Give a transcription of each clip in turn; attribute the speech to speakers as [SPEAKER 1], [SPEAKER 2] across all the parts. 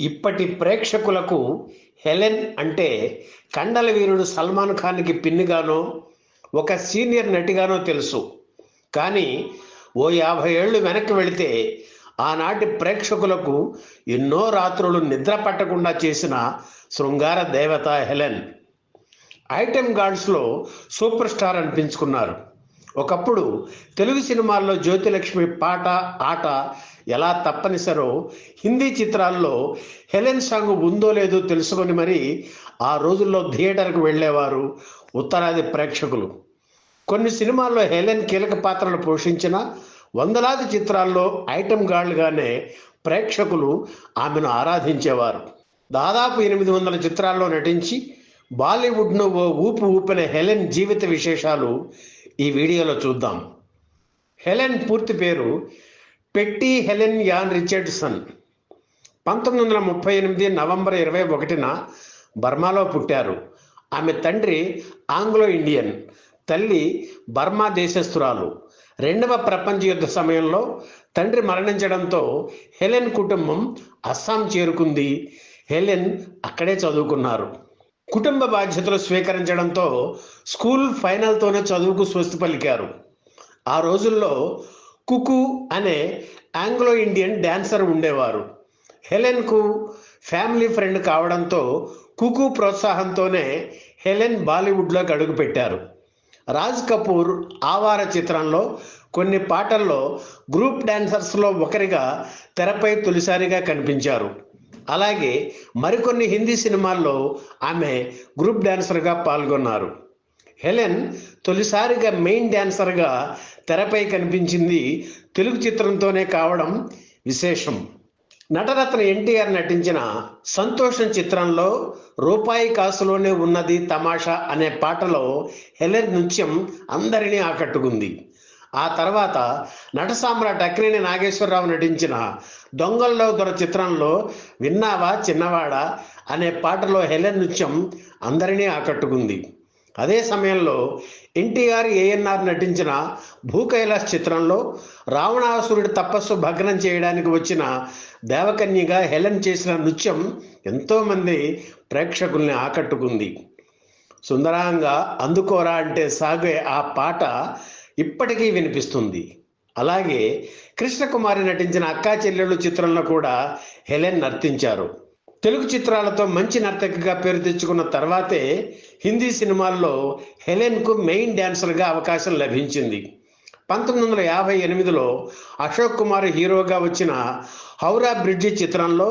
[SPEAKER 1] ఇప్పటి ప్రేక్షకులకు హెలెన్ అంటే కండల వీరుడు సల్మాన్ ఖాన్కి పిన్నిగానో ఒక సీనియర్ నటిగానో తెలుసు. కానీ ఓ 50 ఏళ్ళు వెనక్కి వెళితే ఆనాటి ప్రేక్షకులకు ఎన్నో రాత్రులు నిద్ర పట్టకుండా చేసిన శృంగార దేవత హెలెన్. ఐటెం గార్డ్స్లో సూపర్ స్టార్ అనిపించుకున్నారు. ఒకప్పుడు తెలుగు సినిమాల్లో జ్యోతిలక్ష్మి పాట ఆట ఎలా తప్పనిసరో హిందీ చిత్రాల్లో హెలెన్ సాంగ్ ఉందో లేదో తెలుసుకొని మరి ఆ రోజుల్లో థియేటర్కు వెళ్ళేవారు ఉత్తరాది ప్రేక్షకులు. కొన్ని సినిమాల్లో హెలెన్ కీలక పాత్రలు పోషించిన వందలాది చిత్రాల్లో ఐటెం గార్డ్గానే ప్రేక్షకులు ఆమెను ఆరాధించేవారు. దాదాపు 800 చిత్రాల్లో నటించి బాలీవుడ్ను ఓ ఊపు ఊపిన హెలెన్ జీవిత విశేషాలు ఈ వీడియోలో చూద్దాం. హెలెన్ పూర్తి పేరు పెట్టి హెలెన్ యాన్ రిచర్డ్సన్. 1938 నవంబర్ 21న బర్మాలో పుట్టారు. ఆమె తండ్రి ఆంగ్లో ఇండియన్, తల్లి బర్మా దేశస్థురాలు. 2వ ప్రపంచ యుద్ధ సమయంలో తండ్రి మరణించడంతో హెలెన్ కుటుంబం అస్సాం చేరుకుంది. హెలెన్ అక్కడే చదువుకున్నారు. కుటుంబ బాధ్యతలు స్వీకరించడంతో స్కూల్ ఫైనల్తోనే చదువుకు స్వస్తి పలికారు. ఆ రోజుల్లో కుకు అనే ఆంగ్లో ఇండియన్ డాన్సర్ ఉండేవారు. హెలెన్కు ఫ్యామిలీ ఫ్రెండ్ కావడంతో కుకు ప్రోత్సాహంతోనే హెలెన్ బాలీవుడ్లోకి అడుగుపెట్టారు. రాజ్ కపూర్ ఆవార చిత్రంలో కొన్ని పాటల్లో గ్రూప్ డాన్సర్స్లో ఒకరిగా తెరపై తొలిసారిగా కనిపించారు. అలాగే మరికొన్ని హిందీ సినిమాల్లో ఆమె గ్రూప్ డాన్సర్గా పాల్గొన్నారు. హెలెన్ తొలిసారిగా మెయిన్ డాన్సర్గా తెరపై కనిపించింది తెలుగు చిత్రంతోనే కావడం విశేషం. నటరత్న ఎన్టీఆర్ నటించిన సంతోషం చిత్రంలో రూపాయి కాసులోనే ఉన్నది తమాషా అనే పాటలో హెలెన్ నృత్యం అందరినీ ఆకట్టుకుంది. ఆ తర్వాత నట సామ్రాట్ అక్కినేని నాగేశ్వరరావు నటించిన దొంగల్లో దొర చిత్రంలో విన్నావా చిన్నవాడా అనే పాటలో హెలెన్ నృత్యం అందరినీ ఆకట్టుకుంది. అదే సమయంలో ఎన్టీఆర్ ఏఎన్ఆర్ నటించిన భూకైలాస్ చిత్రంలో రావణాసురుడి తపస్సు భగ్నం చేయడానికి వచ్చిన దేవకన్యగా హెలెన్ చేసిన నృత్యం ఎంతోమంది ప్రేక్షకుల్ని ఆకట్టుకుంది. సుందరాంగా అందుకోరా అంటే సాగే ఆ పాట ఇప్పటికీ వినిపిస్తుంది. అలాగే కృష్ణకుమారి నటించిన అక్కా చెల్లెళ్ళు చిత్రంలో కూడా హెలెన్ నర్తించారు. తెలుగు చిత్రాలతో మంచి నర్తకిగా పేరు తెచ్చుకున్న తర్వాతే హిందీ సినిమాల్లో హెలెన్కు మెయిన్ డాన్సర్గా అవకాశం లభించింది. 1958లో అశోక్ కుమార్ హీరోగా వచ్చిన హౌరా బ్రిడ్జి చిత్రంలో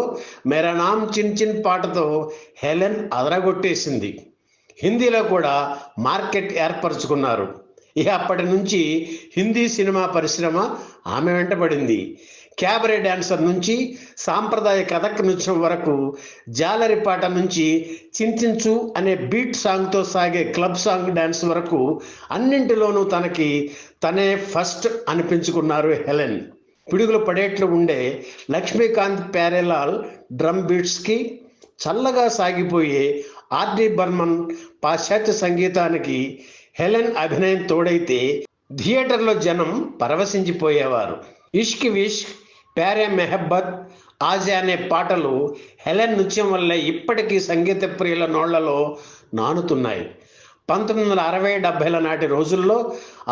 [SPEAKER 1] మేరా నామ్ చిన్ చిన్ పాటతో హెలెన్ అదరగొట్టేసింది. హిందీలో కూడా మార్కెట్ ఏర్పరచుకున్నారు. ఇక అప్పటి నుంచి హిందీ సినిమా పరిశ్రమ ఆమె వెంటబడింది. క్యాబరే డాన్సర్ నుంచి సాంప్రదాయ కథక్ నృత్యం వరకు, జాలరి పాట నుంచి చింతించు అనే బీట్ సాంగ్తో సాగే క్లబ్ సాంగ్ డాన్స్ వరకు అన్నింటిలోనూ తనే ఫస్ట్ అనిపించుకున్నారు హెలెన్. పిడుగులు పడేట్లు ఉండే లక్ష్మీకాంత్ ప్యారేలాల్ డ్రమ్ బీట్స్కి, చల్లగా సాగిపోయే ఆర్డి బర్మన్ పాశ్చాత్య సంగీతానికి హెలెన్ అభినయం తోడైతే థియేటర్లో జనం పరవశించిపోయేవారు. ఇష్క్ విష్క్, ప్యారే మెహబ్బత్, ఆజా అనే పాటలు హెలెన్ నృత్యం వల్లే ఇప్పటికీ సంగీత ప్రియుల నోళ్లలో నానుతున్నాయి. 1960-70ల నాటి రోజుల్లో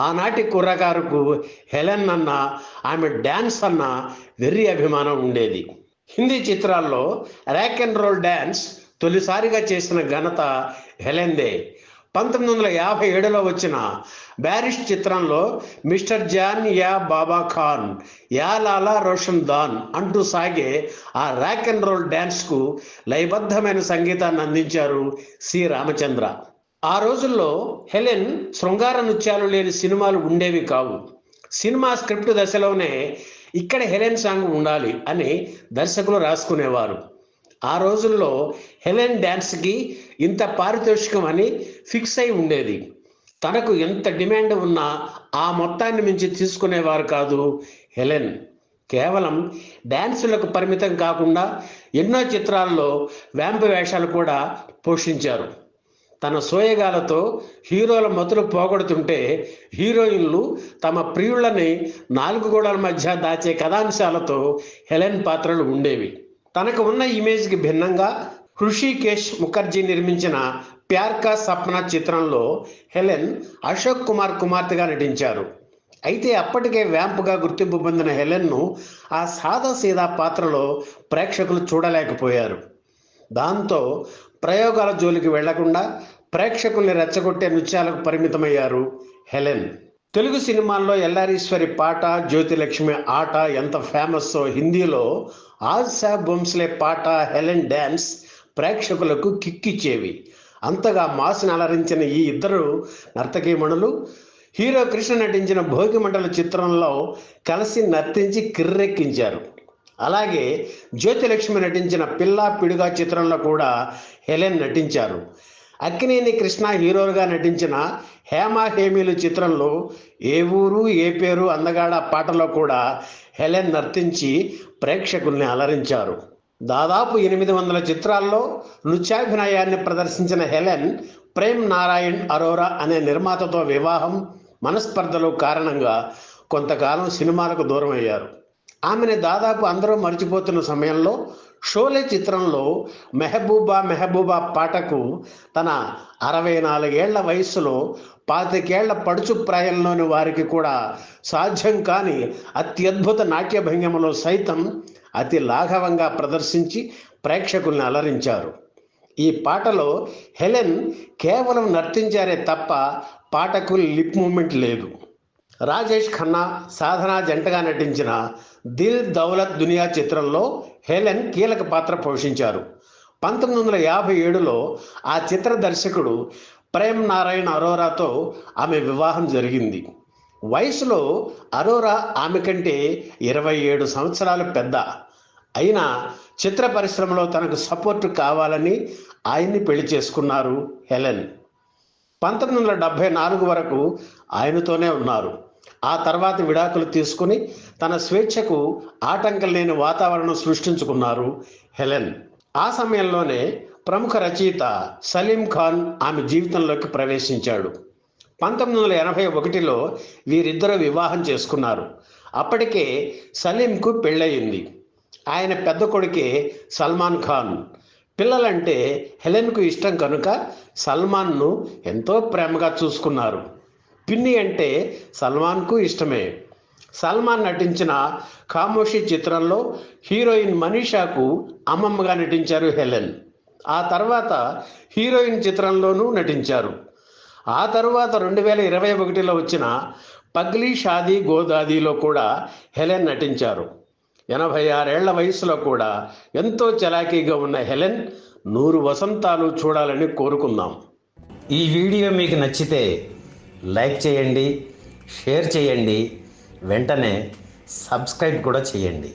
[SPEAKER 1] ఆనాటి కుర్రకారుకు హెలెన్ అన్న, ఆమె డ్యాన్స్ అన్న వెర్రి అభిమానం ఉండేది. హిందీ చిత్రాల్లో ర్యాక్ అండ్ రోల్ డ్యాన్స్ తొలిసారిగా చేసిన ఘనత హెలెన్దే. 1957లో వచ్చిన బ్యారిష్ చిత్రంలో మిస్టర్ జాన్ యా బాబా ఖాన్, యా లాలా రోషన్ దాన్ అంటూ సాగే ఆ ర్యాక్ అండ్ రోల్ డ్యాన్స్కు లయబద్ధమైన సంగీతాన్ని అందించారు సి రామచంద్ర. ఆ రోజుల్లో హెలెన్ శృంగార నృత్యాలు లేని సినిమాలు ఉండేవి కావు. సినిమా స్క్రిప్ట్ దశలోనే ఇక్కడ హెలెన్ సాంగ్ ఉండాలి అని దర్శకులు రాసుకునేవారు. ఆ రోజుల్లో హెలెన్ డ్యాన్స్కి ఇంత పారితోషికం అని ఫిక్స్ అయి ఉండేది. తనకు ఎంత డిమాండ్ ఉన్నా ఆ మొత్తాన్ని మించి తీసుకునేవారు కాదు హెలెన్. కేవలం డ్యాన్సులకు పరిమితం కాకుండా ఎన్నో చిత్రాల్లో వ్యాంపు వేషాలు కూడా పోషించారు. తన సోయగాలతో హీరోల మతులు పోగొడుతుంటే హీరోయిన్లు తమ ప్రియుళ్ళని 4 గోడల మధ్య దాచే కథాంశాలతో హెలెన్ పాత్రలు ఉండేవి. తనకు ఉన్న ఇమేజ్కి భిన్నంగా హృషికేశ్ ముఖర్జీ నిర్మించిన ప్యార్ కా సప్నా చిత్రంలో హెలెన్ అశోక్ కుమార్ కుమార్తెగా నటించారు. అయితే అప్పటికే వ్యాంపుగా గుర్తింపు పొందిన హెలెన్ను ఆ సాదాసీదా పాత్రలో ప్రేక్షకులు చూడలేకపోయారు. దాంతో ప్రయోగాల జోలికి వెళ్లకుండా ప్రేక్షకుల్ని రెచ్చగొట్టే నృత్యాలకు పరిమితమయ్యారు హెలెన్. తెలుగు సినిమాల్లో ఎల్లారీశ్వరి పాట, జ్యోతిలక్ష్మి ఆట ఎంత ఫేమస్సో హిందీలో ఆశా భోంస్లే పాట, హెలెన్ డ్యాన్స్ ప్రేక్షకులకు కిక్కిచ్చేవి. అంతగా మాసుని అలరించిన ఈ ఇద్దరు నర్తకీమణులు హీరో కృష్ణ నటించిన భోగిమంటల చిత్రంలో కలిసి నర్తించి కిర్రెక్కించారు. అలాగే జ్యోతిలక్ష్మి నటించిన పిల్లా పిడుగా చిత్రంలో కూడా హెలెన్ నటించారు. అక్కినేని కృష్ణ హీరోలుగా నటించిన హేమా హేమీలు చిత్రంలో ఏ ఊరు ఏ పేరు అందగాడ పాటలో కూడా హెలెన్ నర్తించి ప్రేక్షకుల్ని అలరించారు. దాదాపు 800 చిత్రాల్లో నృత్యాభినయాన్ని ప్రదర్శించిన హెలెన్ ప్రేమ్ నారాయణ్ అరోరా అనే నిర్మాతతో వివాహం, మనస్పర్ధలు కారణంగా కొంతకాలం సినిమాలకు దూరం అయ్యారు. ఆమెను దాదాపు అందరూ మర్చిపోతున్న సమయంలో షోలే చిత్రంలో మెహబూబా మెహబూబా పాటకు తన 64 ఏళ్ల వయస్సులో 25 ఏళ్ల పడుచు ప్రాయంలోని వారికి కూడా సాధ్యం కాని అత్యద్భుత నాట్య భంగిమలో సైతం అతి లాఘవంగా ప్రదర్శించి ప్రేక్షకుల్ని అలరించారు. ఈ పాటలో హెలెన్ కేవలం నర్తించారే తప్ప పాటకు లిప్ మూమెంట్ లేదు. రాజేష్ ఖన్నా, సాధన జంటగా నటించిన దిల్ దౌలత్ దునియా చిత్రంలో హెలెన్ కీలక పాత్ర పోషించారు. 1957లో ఆ చిత్ర దర్శకుడు ప్రేమ్ నారాయణ్ అరోరాతో ఆమె వివాహం జరిగింది. వయసులో అరోరా ఆమె కంటే 27 సంవత్సరాలు పెద్ద. అయినా చిత్ర పరిశ్రమలో తనకు సపోర్టు కావాలని ఆయన్ని పెళ్లి చేసుకున్నారు హెలెన్. 1974 వరకు ఆయనతోనే ఉన్నారు. ఆ తర్వాత విడాకులు తీసుకుని తన స్వేచ్ఛకు ఆటంకం లేని వాతావరణం సృష్టించుకున్నారు హెలెన్. ఆ సమయంలోనే ప్రముఖ రచయిత సలీం ఖాన్ ఆమె జీవితంలోకి ప్రవేశించాడు. 1981లో వీరిద్దరూ వివాహం చేసుకున్నారు. అప్పటికే సలీంకు పెళ్ళయింది. ఆయన పెద్ద కొడుకే సల్మాన్ ఖాన్. పిల్లలంటే హెలెన్కు ఇష్టం కనుక సల్మాన్ను ఎంతో ప్రేమగా చూసుకున్నారు. పిన్ని అంటే సల్మాన్కు ఇష్టమే. సల్మాన్ నటించిన ఖామోషి చిత్రంలో హీరోయిన్ మనీషాకు అమ్మమ్మగా నటించారు హెలెన్. ఆ తర్వాత హీరోయిన్ చిత్రంలోనూ నటించారు. ఆ తరువాత 2021లో వచ్చిన పగ్లీ షాదీ గోదాదీలో కూడా హెలెన్ నటించారు. 86 ఏళ్ల వయసులో కూడా ఎంతో చలాకీగా ఉన్న హెలెన్ 100 వసంతాలు చూడాలని కోరుకుందాం.
[SPEAKER 2] ఈ వీడియో మీకు నచ్చితే లైక్ చేయండి, షేర్ చేయండి, వెంటనే సబ్స్క్రైబ్ కూడా చేయండి.